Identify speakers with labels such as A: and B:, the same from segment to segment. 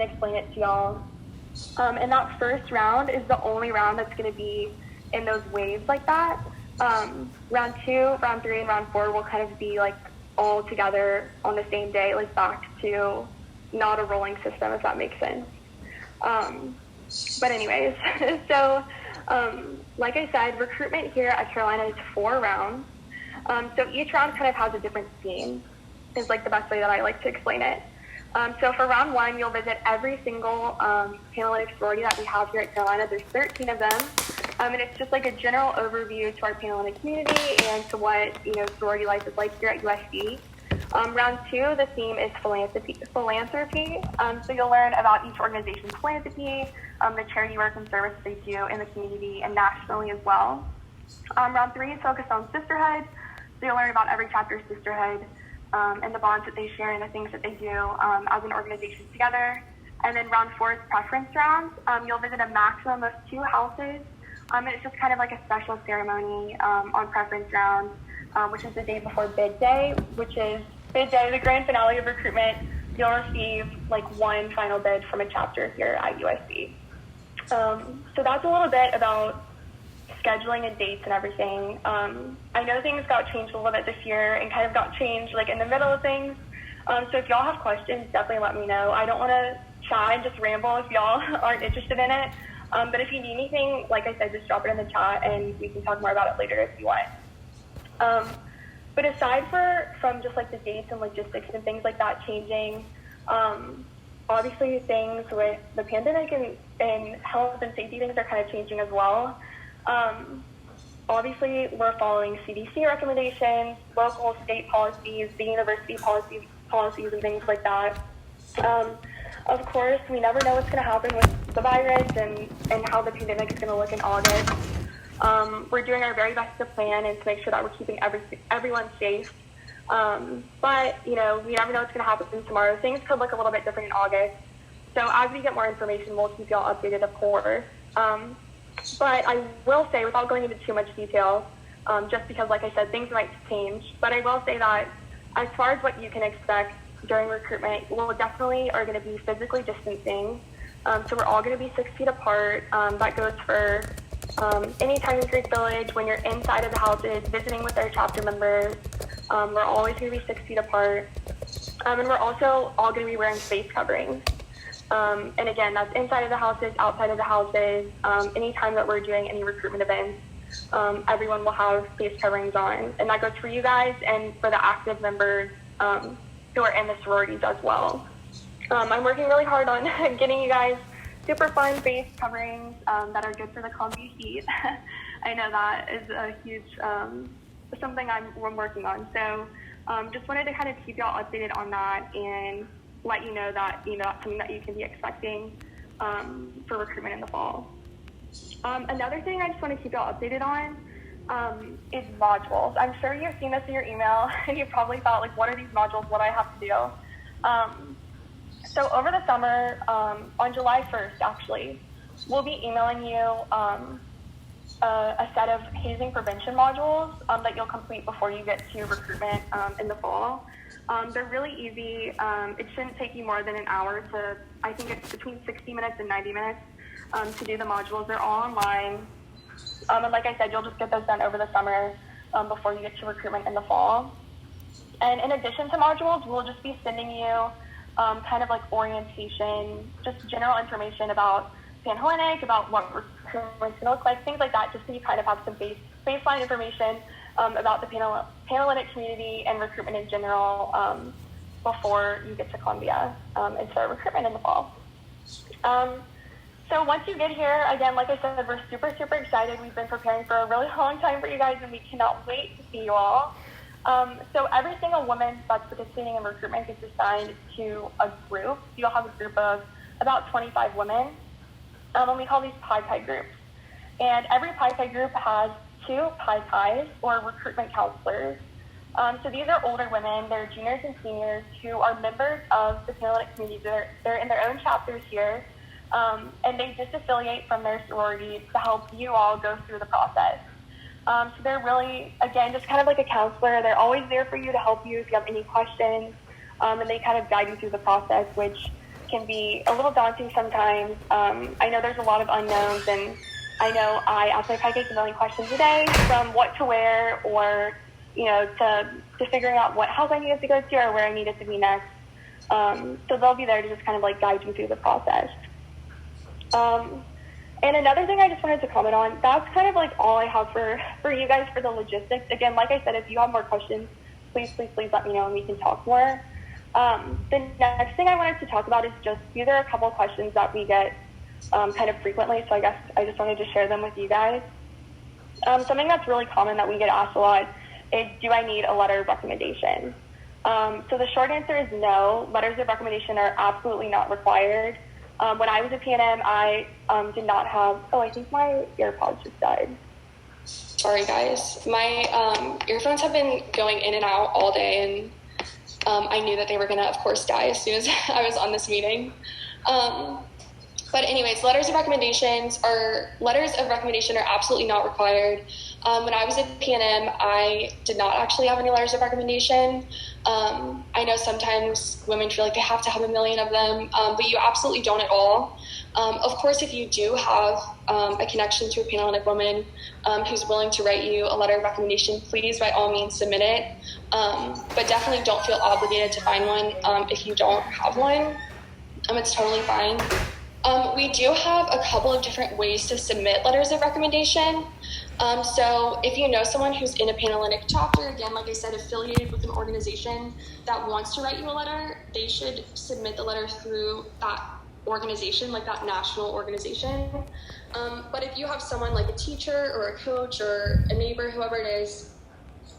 A: explain it to y'all. And that first round is the only round that's going to be in those waves like that. Round 2, round 3, and round 4 will kind of be like all together on the same day, like back to not a rolling system, if that makes sense. But anyways, so like I said, recruitment here at Carolina is 4 rounds. So each round kind of has a different theme, is like the best way that I like to explain it. So for round 1, you'll visit every single panhellenic sorority that we have here at Carolina. There's 13 of them. And it's just like a general overview to our panhellenic community and to what, sorority life is like here at UofSC. Round 2, the theme is philanthropy. So you'll learn about each organization's philanthropy, the charity work and service they do in the community and nationally as well. Round 3 is focused on sisterhood. So you'll learn about every chapter's sisterhood and the bonds that they share and the things that they do as an organization together. And then round 4 is preference round. You'll visit a maximum of 2 houses. And it's just kind of like a special ceremony on preference round, which is the day before bid day, which is bid day, the grand finale of recruitment. You'll receive like 1 final bid from a chapter here at UofSC. So that's a little bit about scheduling and dates and everything. I know things got changed a little bit this year and kind of got changed like in the middle of things. So if y'all have questions, definitely let me know. I don't want to chat and just ramble if y'all aren't interested in it. But if you need anything, like I said, just drop it in the chat and we can talk more about it later if you want. But aside from just like the dates and logistics and things like that changing, obviously things with the pandemic and health and safety things are kind of changing as well. Obviously we're following CDC recommendations, local state policies, the university policies and things like that. Of course, we never know what's going to happen with the virus and how the pandemic is going to look in August. We're doing our very best to plan and to make sure that we're keeping everyone safe. But, we never know what's going to happen tomorrow. Things could look a little bit different in August. So as we get more information, we'll keep y'all updated, of course. But I will say, without going into too much detail, just because, like I said, things might change, but I will say that as far as what you can expect during recruitment, we definitely are going to be physically distancing. So we're all going to be 6 feet apart. That goes for anytime in Greek Village, when you're inside of the houses, visiting with our chapter members. We're always going to be 6 feet apart. And we're also all going to be wearing face coverings. And again, that's inside of the houses, outside of the houses. Anytime that we're doing any recruitment events, everyone will have face coverings on. And that goes for you guys and for the active members who are in the sororities as well. I'm working really hard on getting you guys super fun face coverings that are good for the Columbia heat. I know that is a huge, something I'm working on. So just wanted to kind of keep y'all updated on that and let you know that, that's something that you can be expecting for recruitment in the fall. Another thing I just want to keep y'all updated on is modules. I'm sure you've seen this in your email and you probably thought, like, what are these modules? What do I have to do? So over the summer, on July 1st, actually, we'll be emailing you a set of hazing prevention modules that you'll complete before you get to recruitment in the fall. They're really easy. It shouldn't take you more than an hour to, I think it's between 60 minutes and 90 minutes to do the modules. They're all online. And like I said, you'll just get those done over the summer before you get to recruitment in the fall. And in addition to modules, we'll just be sending you kind of like orientation, just general information about panhellenic, about what recruitment's going to look like, things like that, just so you kind of have some baseline information about the panhellenic community and recruitment in general before you get to Columbia and start recruitment in the fall. So once you get here, again, like I said, we're super, super excited. We've been preparing for a really long time for you guys, and we cannot wait to see you all. So every single woman that's participating in recruitment gets assigned to a group. You'll have a group of about 25 women, and we call these Pi groups. And every Pi group has 2 Pi, or recruitment counselors. So these are older women, they're juniors and seniors who are members of the panhellenic community. They're in their own chapters here, and they disaffiliate from their sorority to help you all go through the process. So they're really, again, just kind of like a counselor. They're always there for you to help you if you have any questions, and they kind of guide you through the process, which can be a little daunting sometimes. I know there's a lot of unknowns, and I know I ask my pancakes a million questions a day, from what to wear, or to figuring out what house I needed to go to or where I needed to be next. So they'll be there to just kind of like guide you through the process. And another thing I just wanted to comment on, that's kind of like all I have for you guys for the logistics. Again, like I said, if you have more questions, please let me know and we can talk more. The next thing I wanted to talk about is just, these are a couple of questions that we get kind of frequently, so I guess I just wanted to share them with you guys. Something that's really common that we get asked a lot is, do I need a letter of recommendation? So the short answer is no. Letters of recommendation are absolutely not required. When I was at PNM, I did not have, I think my AirPods just died. Sorry, guys. My earphones have been going in and out all day, and I knew that they were going to, of course, die as soon as I was on this meeting. But anyways, letters of recommendation are absolutely not required. When I was at PNM, I did not actually have any letters of recommendation. I know sometimes women feel like they have to have a million of them, but you absolutely don't at all. Of course, if you do have a connection to a panhellenic woman who's willing to write you a letter of recommendation, please, by all means, submit it. But definitely don't feel obligated to find one if you don't have one. It's totally fine. We do have a couple of different ways to submit letters of recommendation. So if you know someone who's in a panhellenic chapter, again, like I said, affiliated with an organization that wants to write you a letter, they should submit the letter through that organization, like that national organization. But if you have someone like a teacher or a coach or a neighbor, whoever it is,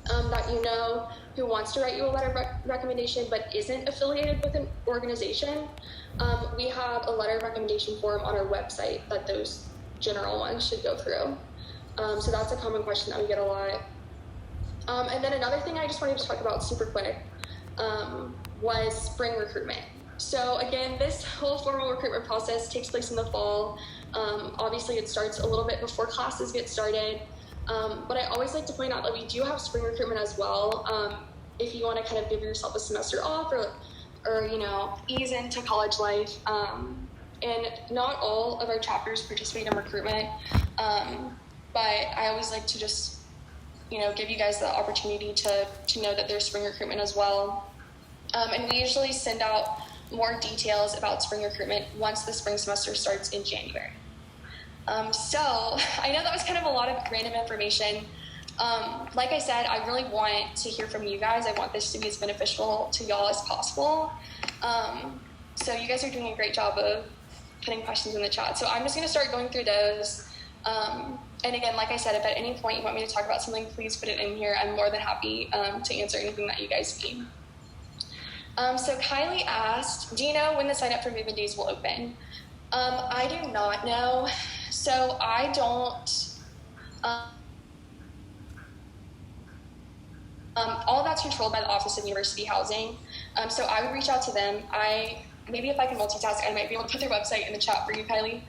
A: that you know who wants to write you a letter of recommendation but isn't affiliated with an organization, we have a letter of recommendation form on our website that those general ones should go through. So that's a common question that we get a lot. And then another thing I just wanted to talk about super quick was spring recruitment. So again, this whole formal recruitment process takes place in the fall. Obviously, it starts a little bit before classes get started. But I always like to point out that we do have spring recruitment as well. If you want to kind of give yourself a semester off or ease into college life. And not all of our chapters participate in recruitment. But I always like to just, give you guys the opportunity to know that there's spring recruitment as well. And we usually send out more details about spring recruitment once the spring semester starts in January. So I know that was kind of a lot of random information. Like I said, I really want to hear from you guys. I want this to be as beneficial to y'all as possible. So you guys are doing a great job of putting questions in the chat. So I'm just going to start going through those. And again, like I said, if at any point you want me to talk about something, please put it in here. I'm more than happy to answer anything that you guys need. So Kylie asked, do you know when the sign up for move-in days will open? I do not know. So I don't, all of that's controlled by the Office of University Housing. So I would reach out to them. Maybe if I can multitask, I might be able to put their website in the chat for you, Kylie.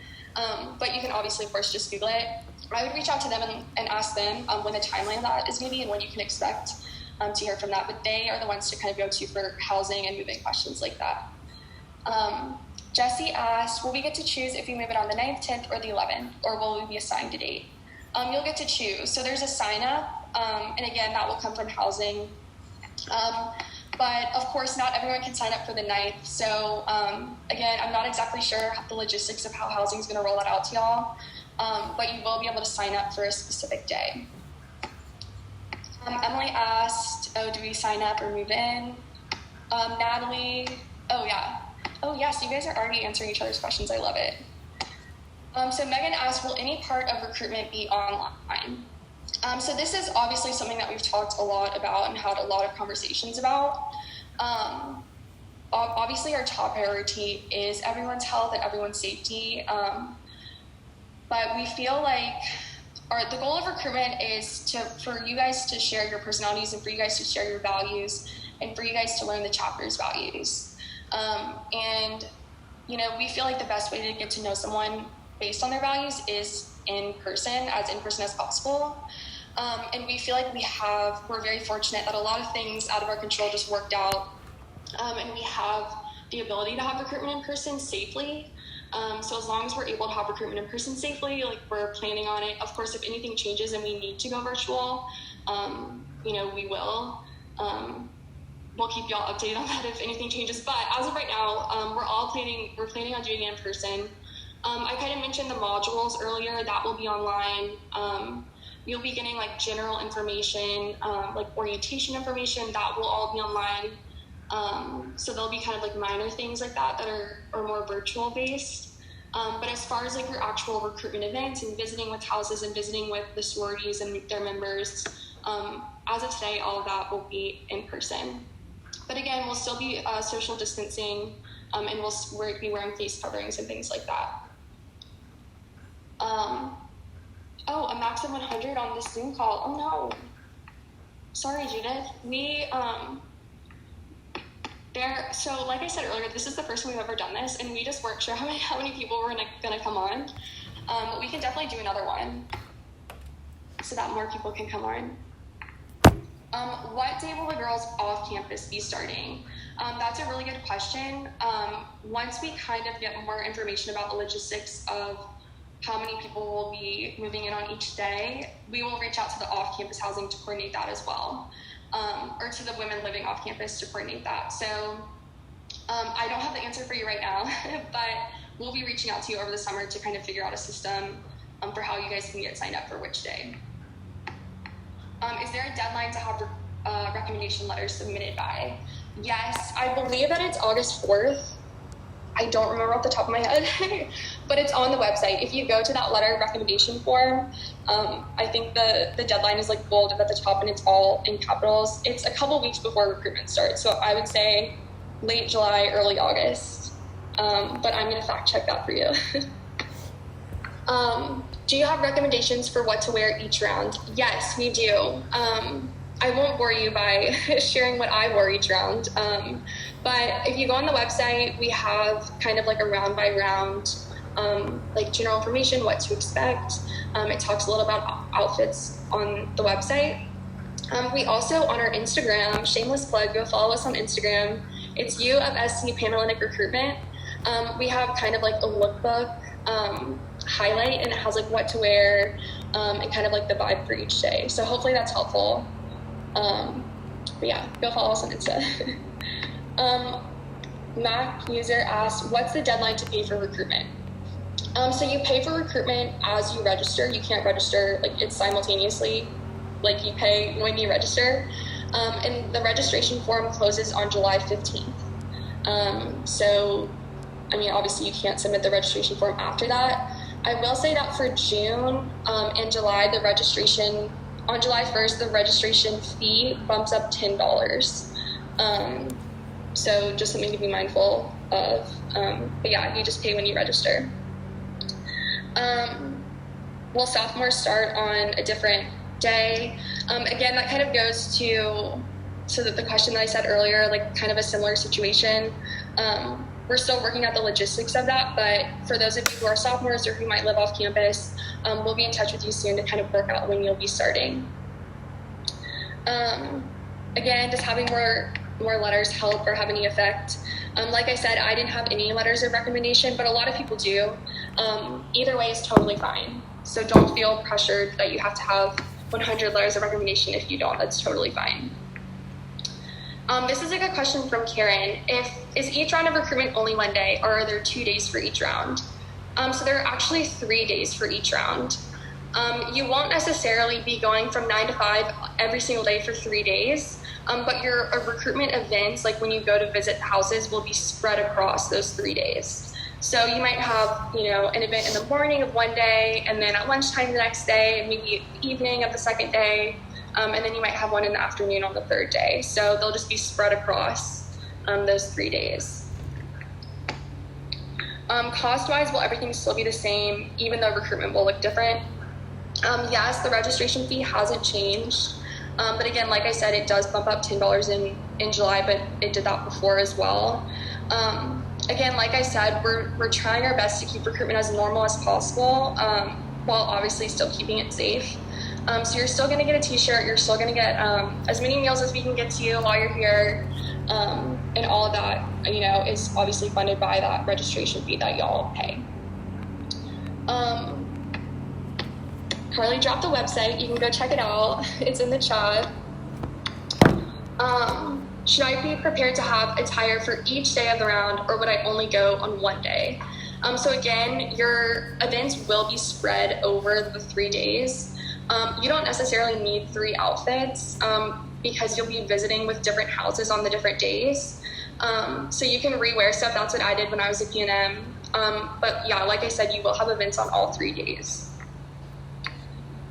A: But you can obviously, of course, just Google it. I would reach out to them and ask them when the timeline of that is going to be and when you can expect to hear from that. But they are the ones to kind of go to for housing and moving questions like that. Jesse asked, will we get to choose if we move it on the 9th, 10th, or the 11th, or will we be assigned a date? You'll get to choose. So there's a sign up, and again, that will come from housing. But of course, not everyone can sign up for the 9th. So again, I'm not exactly sure the logistics of how housing is going to roll that out to y'all, but you will be able to sign up for a specific day. Emily asked, do we sign up or move in? Natalie, so you guys are already answering each other's questions. I love it. So Megan asked, will any part of recruitment be online? So this is obviously something that we've talked a lot about and had a lot of conversations about. Obviously, our top priority is everyone's health and everyone's safety. But we feel like the goal of recruitment is for you guys to share your personalities and for you guys to share your values and for you guys to learn the chapter's values. And we feel like the best way to get to know someone based on their values is in person as possible. And we feel like we're very fortunate that a lot of things out of our control just worked out. And we have
B: the ability to have recruitment in person safely. So as long as we're able to have recruitment in person safely, like we're planning on it. Of course, if anything changes and we need to go virtual, we will. We'll keep y'all updated on that if anything changes. But as of right now, we're planning on doing it in person. I kind of mentioned the modules earlier. That will be online. You'll be getting like general information, like orientation information. That will all be online. So there'll be kind of like minor things like that are more virtual based. But as far as like your actual recruitment events and visiting with houses and visiting with the sororities and their members, as of today, all of that will be in person. But again, we'll still be social distancing, and we'll be wearing face coverings and things like that. A max of 100 on this Zoom call. Oh no. Sorry, Judith. So like I said earlier, this is the first time we've ever done this, and we just weren't sure how many people were gonna come on. But we can definitely do another one so that more people can come on. What day will the girls off campus be starting? That's a really good question. Once we kind of get more information about the logistics of how many people will be moving in on each day, we will reach out to the off-campus housing to coordinate that as well, or to the women living off campus to coordinate that. So I don't have the answer for you right now, but we'll be reaching out to you over the summer to kind of figure out a system for how you guys can get signed up for which day. Is there a deadline to have recommendation letters submitted by? Yes, I believe that it's August 4th. I don't remember off the top of my head, but it's on the website. If you go to that letter of recommendation form, I think the deadline is like bolded at the top and it's all in capitals. It's a couple weeks before recruitment starts. So I would say late July, early August. But I'm going to fact check that for you. Do you have recommendations for what to wear each round? Yes, we do. I won't bore you by sharing what I wore each round. But if you go on the website, we have kind of like a round by round, like general information, what to expect. It talks a little about outfits on the website. We also, on our Instagram, shameless plug, go follow us on Instagram. It's UofSC panhellenic recruitment. We have kind of like a lookbook highlight, and it has like what to wear and kind of like the vibe for each day. So hopefully that's helpful. But yeah, go follow us on Insta. Mac user asked, what's the deadline to pay for recruitment? So you pay for recruitment as you register. You can't register, like it's simultaneously, like you pay when you register. And the registration form closes on July 15th. So, I mean, obviously you can't submit the registration form after that. I will say that for June and July, on July 1st, the registration fee bumps up $10. So just something to be mindful of. But yeah, you just pay when you register. Will sophomores start on a different day? Again, that kind of goes to the question that I said earlier, like kind of a similar situation. We're still working out the logistics of that, but for those of you who are sophomores or who might live off campus, we'll be in touch with you soon to kind of work out when you'll be starting. Again, does having more letters help or have any effect? Like I said, I didn't have any letters of recommendation, but a lot of people do. Either way is totally fine. So don't feel pressured that you have to have 100 letters of recommendation. If you don't, that's totally fine. This is a good question from Karen. Is each round of recruitment only one day, or are there 2 days for each round? So there are actually 3 days for each round. You won't necessarily be going from 9 to 5 every single day for 3 days, but your recruitment events, like when you go to visit houses, will be spread across those 3 days. So you might have, an event in the morning of one day, and then at lunchtime the next day, and maybe evening of the second day. And then you might have one in the afternoon on the third day. So they'll just be spread across those 3 days. Cost-wise, will everything still be the same, even though recruitment will look different? Yes, the registration fee hasn't changed. But again, like I said, it does bump up $10 in July, but it did that before as well. Again, like I said, we're trying our best to keep recruitment as normal as possible, while obviously still keeping it safe. So you're still going to get a t-shirt, you're still going to get as many meals as we can get to you while you're here, and all of that, you know, is obviously funded by that registration fee that y'all pay. Carly dropped the website, you can go check it out, it's in the chat. Should I be prepared to have attire for each day of the round, or would I only go on one day? So again, your events will be spread over the 3 days. You don't necessarily need 3 outfits because you'll be visiting with different houses on the different days. So you can rewear stuff. That's what I did when I was at P&M. But yeah, like I said, you will have events on all 3 days.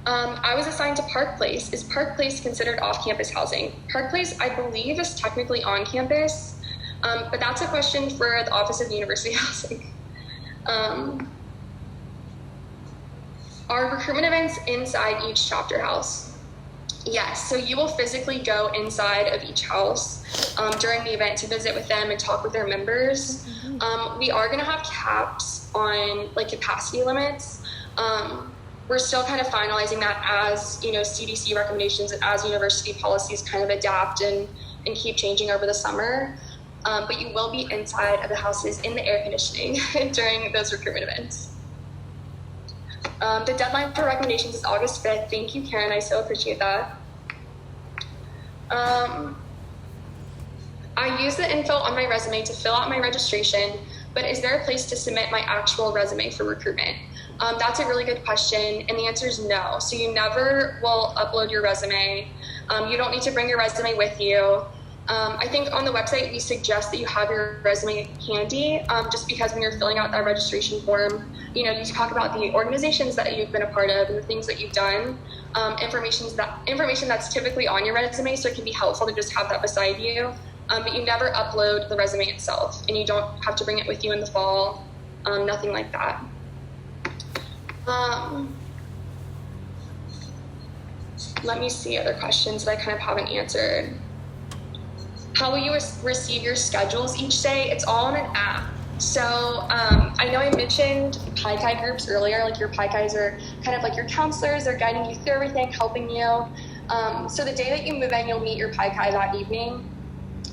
B: I was assigned to Park Place. Is Park Place considered off-campus housing? Park Place, I believe, is technically on campus, but that's a question for the Office of University Housing. Are recruitment events inside each chapter house? Yes, so you will physically go inside of each house during the event to visit with them and talk with their members. We are going to have caps on like capacity limits. We're still kind of finalizing that as, you know, CDC recommendations and as university policies kind of adapt and keep changing over the summer. But you will be inside of the houses in the air conditioning during those recruitment events. The deadline for recommendations is August 5th. Thank you, Karen. I so appreciate that. I use the info on my resume to fill out my registration, but is there a place to submit my actual resume for recruitment? That's a really good question, and the answer is no. So you never will upload your resume. You don't need to bring your resume with you. I think on the website, we suggest that you have your resume handy, just because when you're filling out that registration form, you know, you talk about the organizations that you've been a part of and the things that you've done, information that's typically on your resume, so it can be helpful to just have that beside you. But you never upload the resume itself, and you don't have to bring it with you in the fall, nothing like that. Let me see other questions that I kind of haven't answered. How will you receive your schedules each day? It's all on an app. So I know I mentioned Pi Chi groups earlier, like your Pi Chis are kind of like your counselors, they're guiding you through everything, helping you. So the day that you move in, you'll meet your Pi Chi that evening,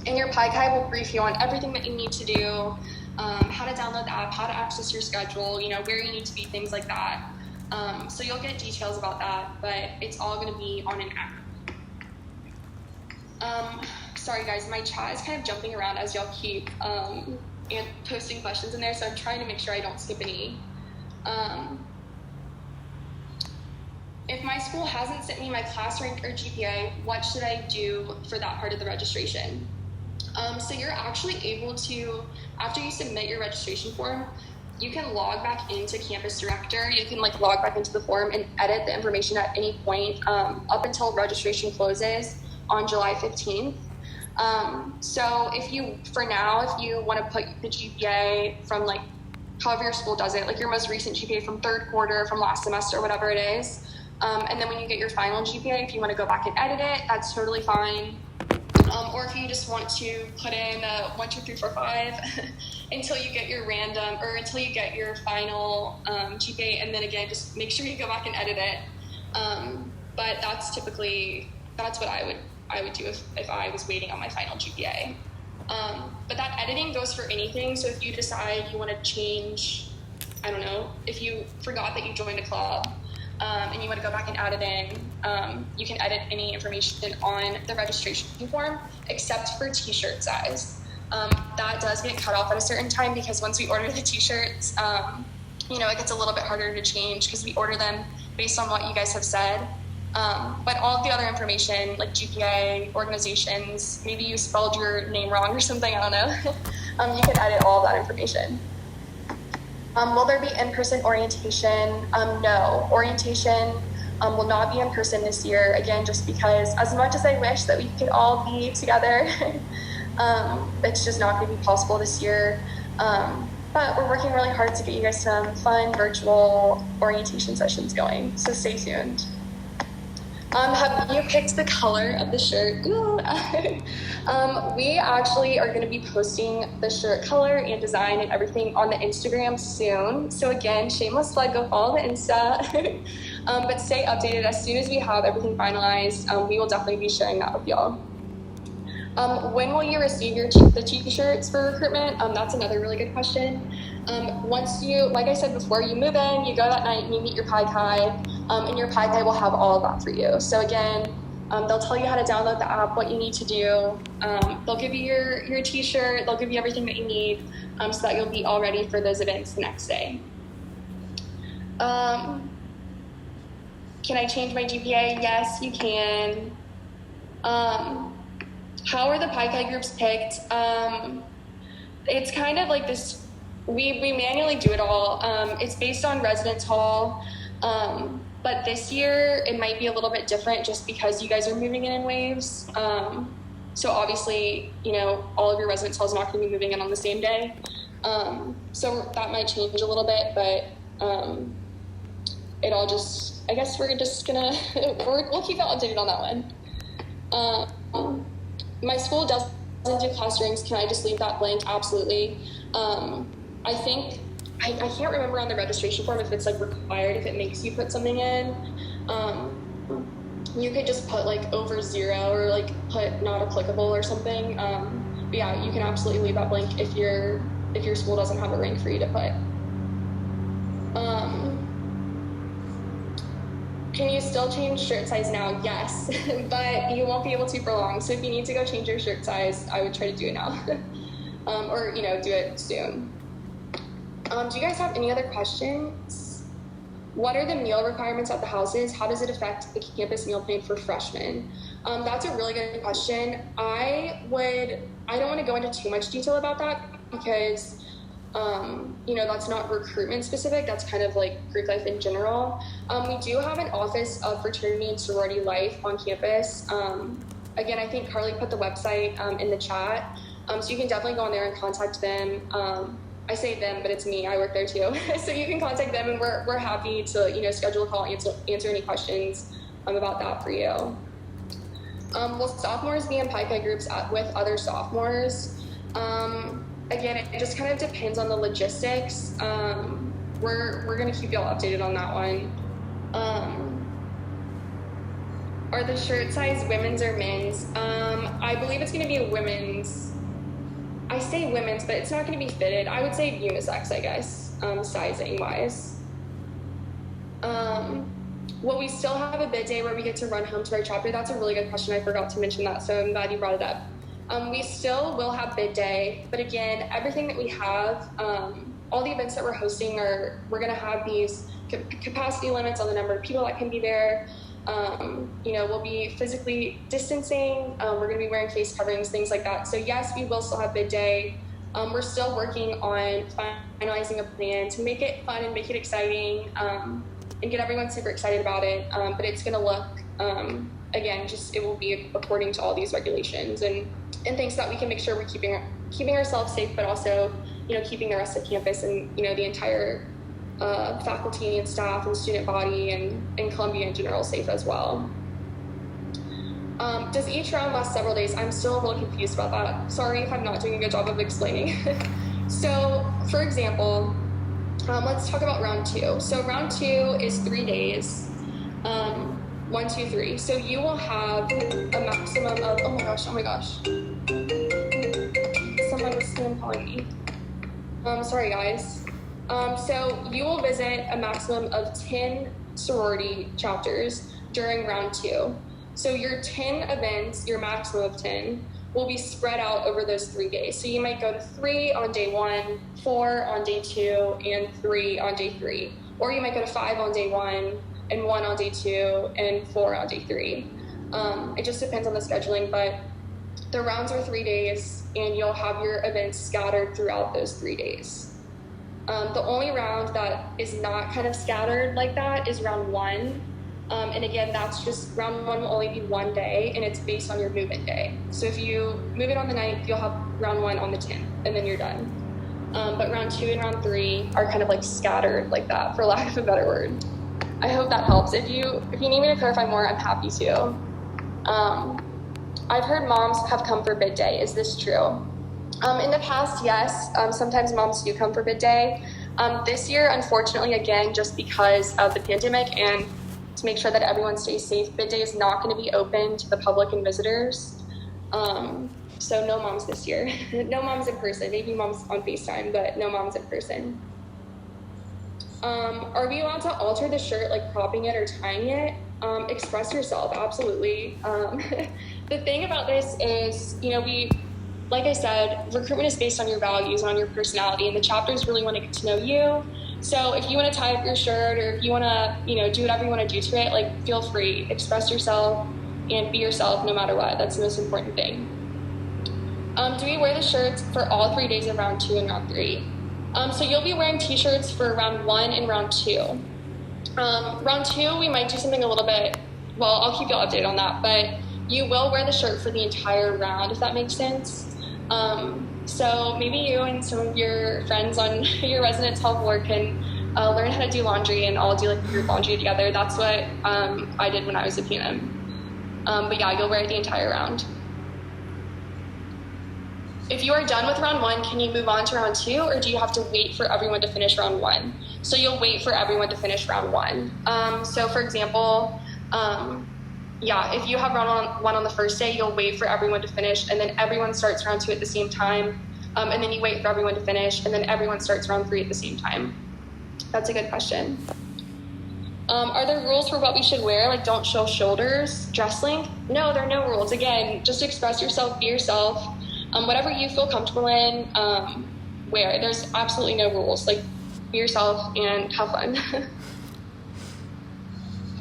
B: and your Pi Chi will brief you on everything that you need to do, how to download the app, how to access your schedule, you know, where you need to be, things like that. So you'll get details about that, but it's all going to be on an app. Sorry guys, my chat is kind of jumping around as y'all keep and posting questions in there, so I'm trying to make sure I don't skip any. If my school hasn't sent me my class rank or GPA, what should I do for that part of the registration? So you're actually able to, after you submit your registration form, you can log back into Campus Director. You can like log back into the form and edit the information at any point up until registration closes on July 15th. So if you want to put the GPA from like however your school does it, like your most recent GPA from third quarter, from last semester, whatever it is, and then when you get your final GPA, if you want to go back and edit it, that's totally fine. Or if you just want to put in 1, 2, 3, 4, 5 until you get your random, or until you get your final GPA, and then again, just make sure you go back and edit it. But that's what I would do if I was waiting on my final GPA. But that editing goes for anything. So if you decide you want to change, I don't know, if you forgot that you joined a club, and you want to go back and add it in, you can edit any information on the registration form, except for t-shirt size. That does get cut off at a certain time, because once we order the t-shirts, you know, it gets a little bit harder to change because we order them based on what you guys have said. But all of the other information, like GPA, organizations, maybe you spelled your name wrong or something, I don't know, you can edit all of that information. Will there be in-person orientation? No. Orientation will not be in person this year, again, just because as much as I wish that we could all be together, it's just not going to be possible this year. But we're working really hard to get you guys some fun virtual orientation sessions going, so stay tuned. Have you picked the color of the shirt? We actually are going to be posting the shirt color and design and everything on the Instagram soon. So again, shameless plug, go follow the Insta. But stay updated. As soon as we have everything finalized, we will definitely be sharing that with y'all. When will you receive the t-shirts for recruitment? That's another really good question. Once you, like I said before, you move in, you go that night and you meet your Pi Chi, and your Pi Chi will have all of that for you. So again, they'll tell you how to download the app, what you need to do. They'll give you your t-shirt, they'll give you everything that you need, so that you'll be all ready for those events the next day. Can I change my GPA? Yes, you can. How are the Pi Chi groups picked? It's kind of like this, we manually do it all. It's based on residence hall, but this year it might be a little bit different just because you guys are moving in waves. So obviously, all of your residence halls are not going to be moving in on the same day. So that might change a little bit, but it all just, I guess we're just gonna, we'll keep you updated on that one. My school doesn't do class rings. Can I just leave that blank? Absolutely. I think, I can't remember on the registration form if it's like required, if it makes you put something in. You could just put like over 0 or like put not applicable or something. But yeah, you can absolutely leave that blank if your school doesn't have a ring for you to put. Can you still change shirt size now? Yes, but you won't be able to for long. So if you need to go change your shirt size, I would try to do it now. Or, do it soon. Do you guys have any other questions? What are the meal requirements at the houses? How does it affect the campus meal plan for freshmen? That's a really good question. I don't want to go into too much detail about that because that's not recruitment specific. That's kind of like Greek life in general. We do have an office of fraternity and sorority life on campus. Again, I think Carly put the website in the chat. So you can definitely go on there and contact them. I say them, but it's me. I work there too. So you can contact them and we're happy to, schedule a call, answer any questions about that for you. Will sophomores be in Pi Chi groups with other sophomores? Again, it just kind of depends on the logistics. We're going to keep y'all updated on that one. Are the shirt size women's or men's? I believe it's going to be women's. I say women's, but it's not going to be fitted. I would say unisex, I guess, sizing wise. Will we still have a bid day where we get to run home to our chapter? That's a really good question. I forgot to mention that, so I'm glad you brought it up. We still will have bid day, but again, everything that we have, all the events that we're hosting we're going to have these capacity limits on the number of people that can be there. We'll be physically distancing. We're going to be wearing face coverings, things like that. So yes, we will still have bid day. We're still working on finalizing a plan to make it fun and make it exciting, and get everyone super excited about it. But it's going to look, again, it will be according to all these regulations and things that we can make sure we're keeping ourselves safe, but also, keeping the rest of campus and, the entire faculty and staff and student body and Columbia in general safe as well. Does each round last several days? I'm still a little confused about that. Sorry if I'm not doing a good job of explaining. So, for example, let's talk about round 2. So round 2 is 3 days. 1, 2, 3. So you will have a maximum of, oh my gosh. Someone was still calling me. Sorry guys. So you will visit a maximum of 10 sorority chapters during round 2. So your 10 events, your maximum of 10, will be spread out over those 3 days. So you might go to 3 on day 1, 4 on day 2, and 3 on day 3. Or you might go to 5 on day 1, and 1 on day 2, and 4 on day 3. It just depends on the scheduling, but the rounds are 3 days, and you'll have your events scattered throughout those 3 days. The only round that is not kind of scattered like that is round 1. And again, that's just round 1 will only be 1 day, and it's based on your move-in day. So if you move it on the 9th, you'll have round 1 on the 10th, and then you're done. But round 2 and round 3 are kind of like scattered like that, for lack of a better word. I hope that helps. If you need me to clarify more, I'm happy to. I've heard moms have come for bid day. Is this true? In the past, yes. Sometimes moms do come for bid day. This year, unfortunately, again, just because of the pandemic and to make sure that everyone stays safe. Bid day is not going to be open to the public and visitors. So no moms this year. No moms in person, maybe moms on FaceTime, but no moms in person. Are we allowed to alter the shirt, like cropping it or tying it? Express yourself, absolutely. The thing about this is, like I said, recruitment is based on your values and on your personality, and the chapters really want to get to know you. So if you want to tie up your shirt, or if you want to, do whatever you want to do to it, like, feel free, express yourself and be yourself no matter what. That's the most important thing. Do we wear the shirts for all 3 days of round 2 and round 3? So you'll be wearing t-shirts for round 1 and round 2. Round 2, we might do something a little bit, well, I'll keep you updated on that, but you will wear the shirt for the entire round, if that makes sense. So maybe you and some of your friends on your residence hall board can learn how to do laundry, and all do like group laundry together. That's what I did when I was a PNM. But yeah, you'll wear it the entire round. If you are done with round 1, can you move on to round 2, or do you have to wait for everyone to finish round 1? So you'll wait for everyone to finish round 1. So for example, if you have round 1 on the first day, you'll wait for everyone to finish, and then everyone starts round 2 at the same time, and then you wait for everyone to finish, and then everyone starts round 3 at the same time. That's a good question. Are there rules for what we should wear? Like, don't show shoulders, dress length? No, there are no rules. Again, just express yourself, be yourself. Whatever you feel comfortable in, wear. There's absolutely no rules. Like, be yourself and have fun.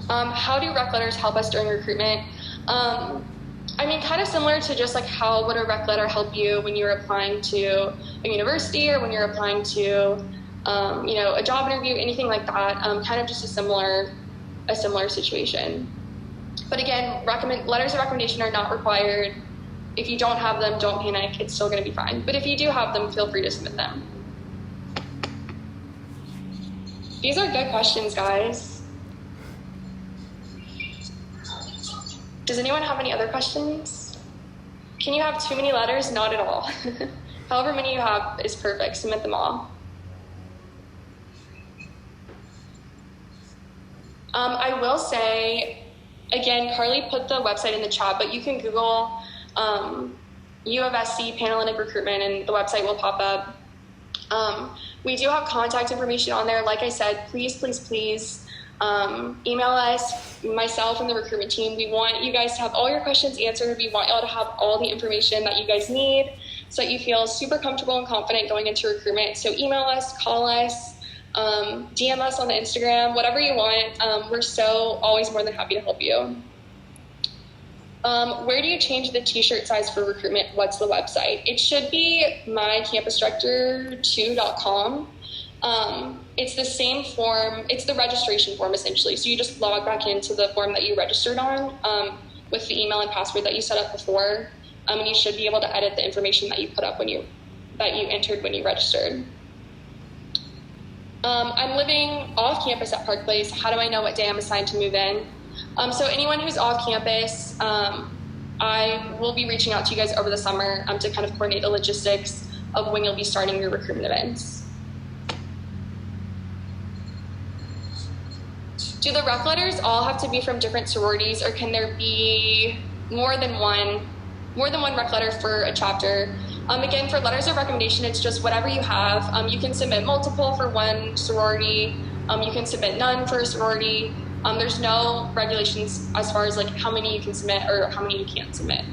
B: How do rec letters help us during recruitment? Kind of similar to just like how would a rec letter help you when you're applying to a university, or when you're applying to, a job interview, anything like that. Kind of just a similar situation. But again, letters of recommendation are not required. If you don't have them, don't panic. It's still going to be fine. But if you do have them, feel free to submit them. These are good questions, guys. Does anyone have any other questions? Can you have too many letters? Not at all. However many you have is perfect. Submit them all. I will say, again, Carly put the website in the chat, but you can Google UofSC panhellenic recruitment, and the website will pop up. We do have contact information on there. Like I said, please email us, myself and the recruitment team. We want you guys to have all your questions answered. We want y'all to have all the information that you guys need, so that you feel super comfortable and confident going into recruitment. So email us, call us, DM us on the Instagram, whatever you want. We're so always more than happy to help you. Where do you change the t-shirt size for recruitment? What's the website? It should be mycampusdirector2.com. It's the same form. It's the registration form, essentially. So you just log back into the form that you registered on, with the email and password that you set up before. And you should be able to edit the information that you put up that you entered when you registered. I'm living off campus at Park Place. How do I know what day I'm assigned to move in? So anyone who's off campus, I will be reaching out to you guys over the summer to kind of coordinate the logistics of when you'll be starting your recruitment events. Do the rec letters all have to be from different sororities, or can there be more than one rec letter for a chapter? Again, for letters of recommendation, it's just whatever you have. You can submit multiple for one sorority. You can submit none for a sorority. There's no regulations as far as like how many you can submit or how many you can't submit.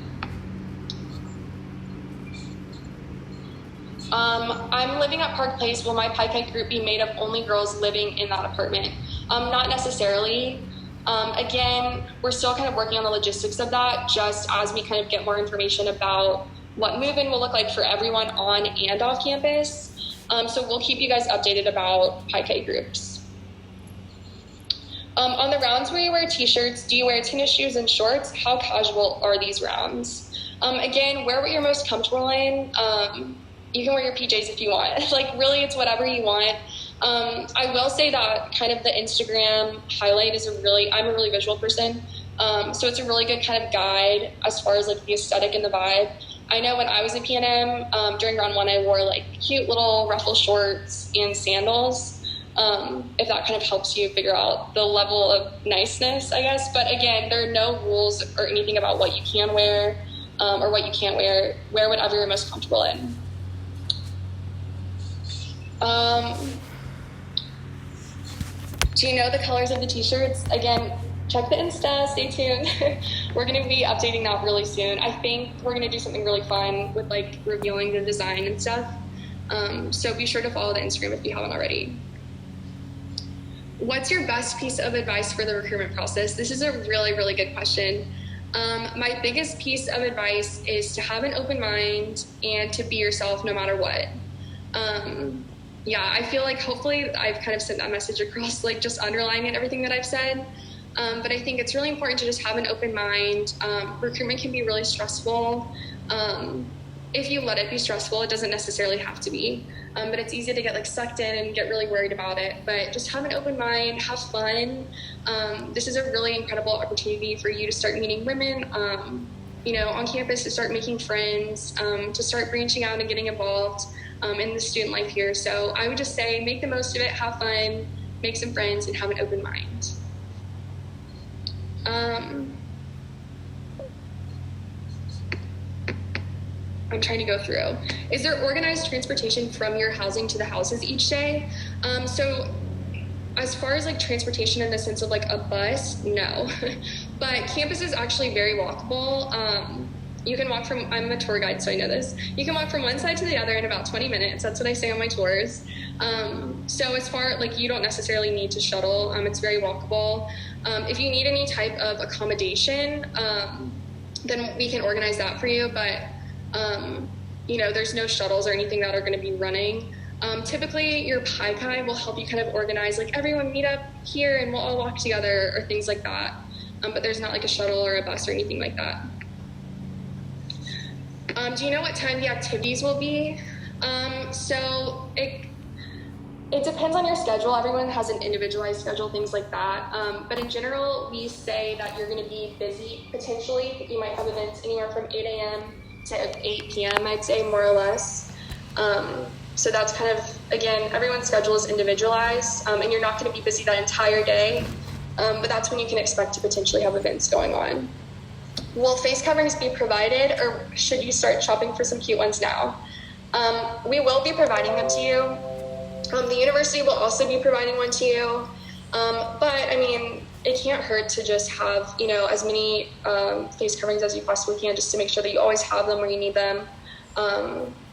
B: I'm living at Park Place. Will my Pi Chi group be made of only girls living in that apartment? Not necessarily. Again, we're still kind of working on the logistics of that, just as we kind of get more information about what move-in will look like for everyone on and off campus. So we'll keep you guys updated about Pi Chi groups. On the rounds where you wear t-shirts, do you wear tennis shoes and shorts? How casual are these rounds? Again, wear what you're most comfortable in. You can wear your PJs if you want. Like, really, it's whatever you want. I will say that kind of the Instagram highlight is I'm a really visual person. So it's a really good kind of guide as far as like the aesthetic and the vibe. I know when I was a PNM, during round 1, I wore like cute little ruffle shorts and sandals. if that kind of helps you figure out the level of niceness, I guess. But again, there are no rules or anything about what you can wear or what you can't wear. Wear whatever you're most comfortable in. Do you know the colors of the t-shirts? Again, check the Insta, stay tuned. We're going to be updating that really soon. I think we're going to do something really fun with like revealing the design and stuff. So be sure to follow the Instagram if you haven't already. What's your best piece of advice for the recruitment process? This is a really, really good question. My biggest piece of advice is to have an open mind and to be yourself no matter what. Yeah, I feel like hopefully I've kind of sent that message across, like just underlining everything that I've said. But I think it's really important to just have an open mind. Recruitment can be really stressful. If you let it be stressful, it doesn't necessarily have to be. But it's easy to get like sucked in and get really worried about it. But just have an open mind, have fun. This is a really incredible opportunity for you to start meeting women, on campus, to start making friends, to start branching out and getting involved in the student life here. So I would just say make the most of it, have fun, make some friends, and have an open mind. I'm trying to go through. Is there organized transportation from your housing to the houses each day? So as far as like transportation in the sense of like a bus, no. But campus is actually very walkable. You can walk from, I'm a tour guide, so I know this. You can walk from one side to the other in about 20 minutes. That's what I say on my tours. So as far, like, you don't necessarily need to shuttle. It's very walkable. If you need any type of accommodation, then we can organize that for you. But, there's no shuttles or anything that are going to be running. Typically, your PI guy will help you kind of organize, like, everyone meet up here and we'll all walk together or things like that. But there's not like a shuttle or a bus or anything like that. Do you know what time the activities will be? So it depends on your schedule. Everyone has an individualized schedule, things like that. But in general, we say that you're going to be busy potentially. You might have events anywhere from 8 a.m. to 8 p.m., I'd say, more or less. So that's kind of, again, everyone's schedule is individualized, and you're not going to be busy that entire day. But that's when you can expect to potentially have events going on. Will face coverings be provided, or should you start shopping for some cute ones now? We will be providing them to you. The university will also be providing one to you. But, I mean, it can't hurt to just have, as many face coverings as you possibly can, just to make sure that you always have them where you need them.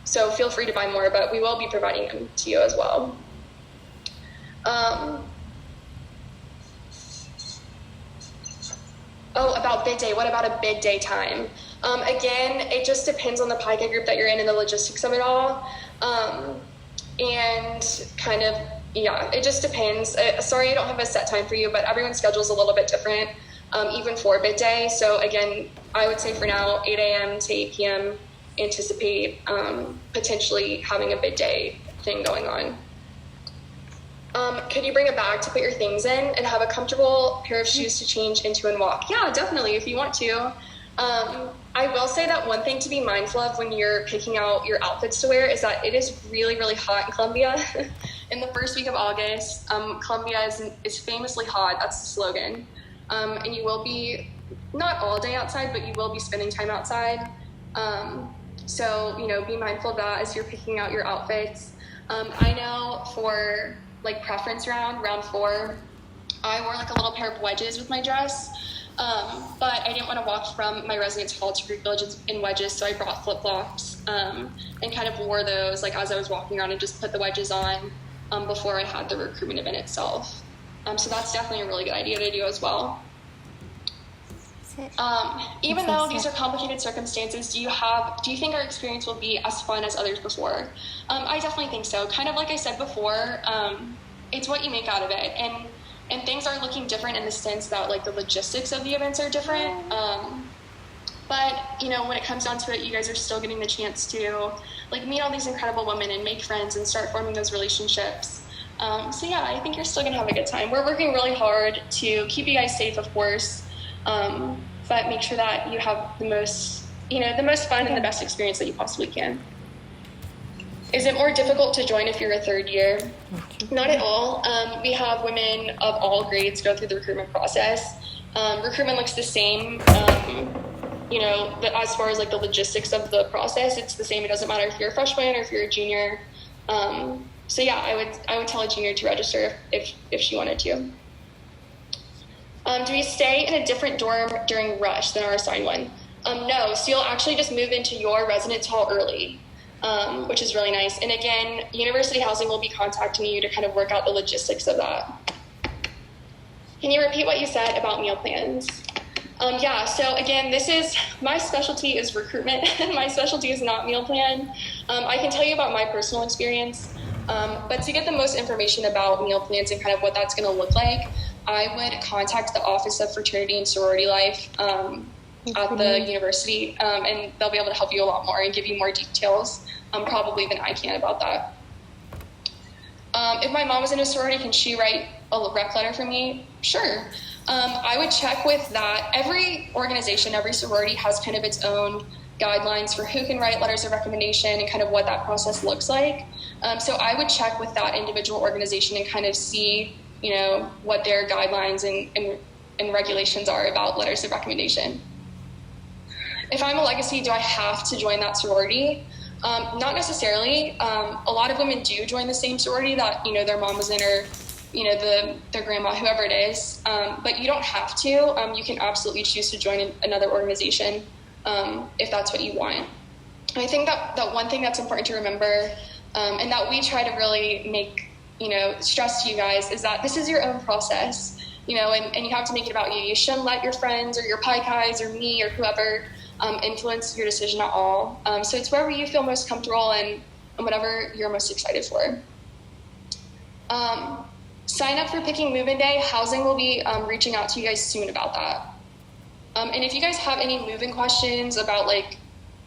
B: So feel free to buy more, but we will be providing them to you as well. About bid day. What about a bid day time? Again, it just depends on the PICA group that you're in and the logistics of it all. And kind of, it just depends. Sorry, I don't have a set time for you, but everyone's schedule is a little bit different, even for bid day. So again, I would say for now, 8 a.m. to 8 p.m., anticipate potentially having a bid day thing going on. Could you bring a bag to put your things in and have a comfortable pair of shoes to change into and walk? Yeah, definitely, if you want to. I will say that one thing to be mindful of when you're picking out your outfits to wear is that it is really, really hot in Columbia. In the first week of August, Columbia is famously hot. That's the slogan. And you will be, not all day outside, but you will be spending time outside. So, be mindful of that as you're picking out your outfits. I know for like preference round 4, I wore like a little pair of wedges with my dress. But I didn't want to walk from my residence hall to Greek Village in wedges, so I brought flip-flops and kind of wore those like as I was walking around and just put the wedges on before I had the recruitment event itself. So that's definitely a really good idea to do as well. Even though these are complicated circumstances, do you think our experience will be as fun as others before? I definitely think so. Kind of like I said before, it's what you make out of it. And things are looking different in the sense that like the logistics of the events are different. But when it comes down to it, you guys are still getting the chance to like meet all these incredible women and make friends and start forming those relationships. So yeah, I think you're still gonna have a good time. We're working really hard to keep you guys safe, of course. But make sure that you have the most fun and the best experience that you possibly can. Is it more difficult to join if you're a third year? Not at all. We have women of all grades go through the recruitment process. Recruitment looks the same. As far as like the logistics of the process, it's the same. It doesn't matter if you're a freshman or if you're a junior. So yeah, I would tell a junior to register if she wanted to. Do we stay in a different dorm during rush than our assigned one? No, so you'll actually just move into your residence hall early, which is really nice. And again, University Housing will be contacting you to kind of work out the logistics of that. Can you repeat what you said about meal plans? Yeah, so again, my specialty is recruitment. My specialty is not meal plan. I can tell you about my personal experience, but to get the most information about meal plans and kind of what that's going to look like, I would contact the Office of Fraternity and Sorority Life at the university, and they'll be able to help you a lot more and give you more details, probably than I can about that. If my mom was in a sorority, can she write a rec letter for me? Sure. I would check with that. Every organization, every sorority has kind of its own guidelines for who can write letters of recommendation and kind of what that process looks like. So I would check with that individual organization and kind of see, what their guidelines and regulations are about letters of recommendation. If I'm a legacy, do I have to join that sorority? Not necessarily. A lot of women do join the same sorority that, their mom was in, or their grandma, whoever it is, but you don't have to. You can absolutely choose to join another organization if that's what you want. I think that one thing that's important to remember, and that we try to really make, stress to you guys, is that this is your own process, and you have to make it about you. You shouldn't let your friends or your pie guys or me or whoever influence your decision at all. So it's wherever you feel most comfortable and whatever you're most excited for. Sign up for picking move-in day. Housing will be reaching out to you guys soon about that. And if you guys have any move-in questions about like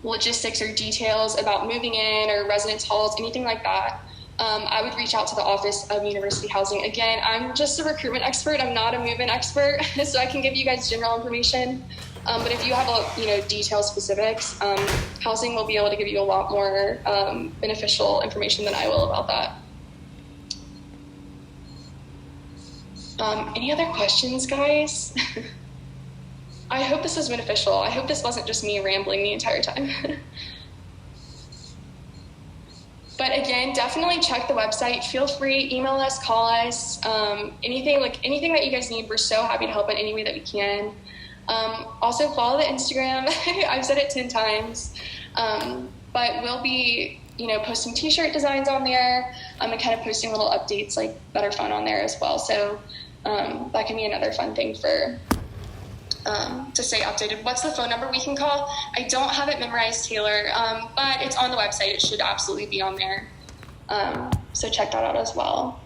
B: logistics or details about moving in or residence halls, anything like that, I would reach out to the Office of University Housing. Again, I'm just a recruitment expert. I'm not a move-in expert, so I can give you guys general information. But if you have detailed specifics, housing will be able to give you a lot more beneficial information than I will about that. Any other questions, guys? I hope this was beneficial. I hope this wasn't just me rambling the entire time. But again, definitely check the website. Feel free, email us, call us, anything that you guys need. We're so happy to help in any way that we can. Also follow the Instagram. I've said it 10 times, but we'll be, posting t-shirt designs on there, and kind of posting little updates that are fun on there as well. So that can be another fun thing for to stay updated. What's the phone number we can call? I don't have it memorized, Taylor, but it's on the website. It should absolutely be on there. So check that out as well.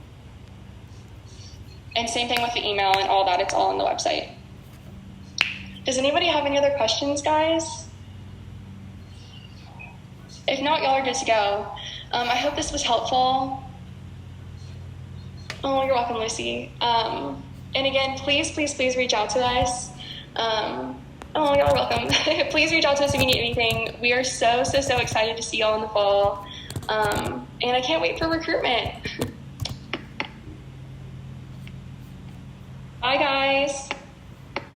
B: And same thing with the email and all that. It's all on the website. Does anybody have any other questions, guys? If not, y'all are good to go. I hope this was helpful. Oh, you're welcome, Lucy. And again, please reach out to us. Oh, y'all are welcome. Please reach out to us if you need anything. We are so excited to see y'all in the fall. And I can't wait for recruitment. Bye, guys.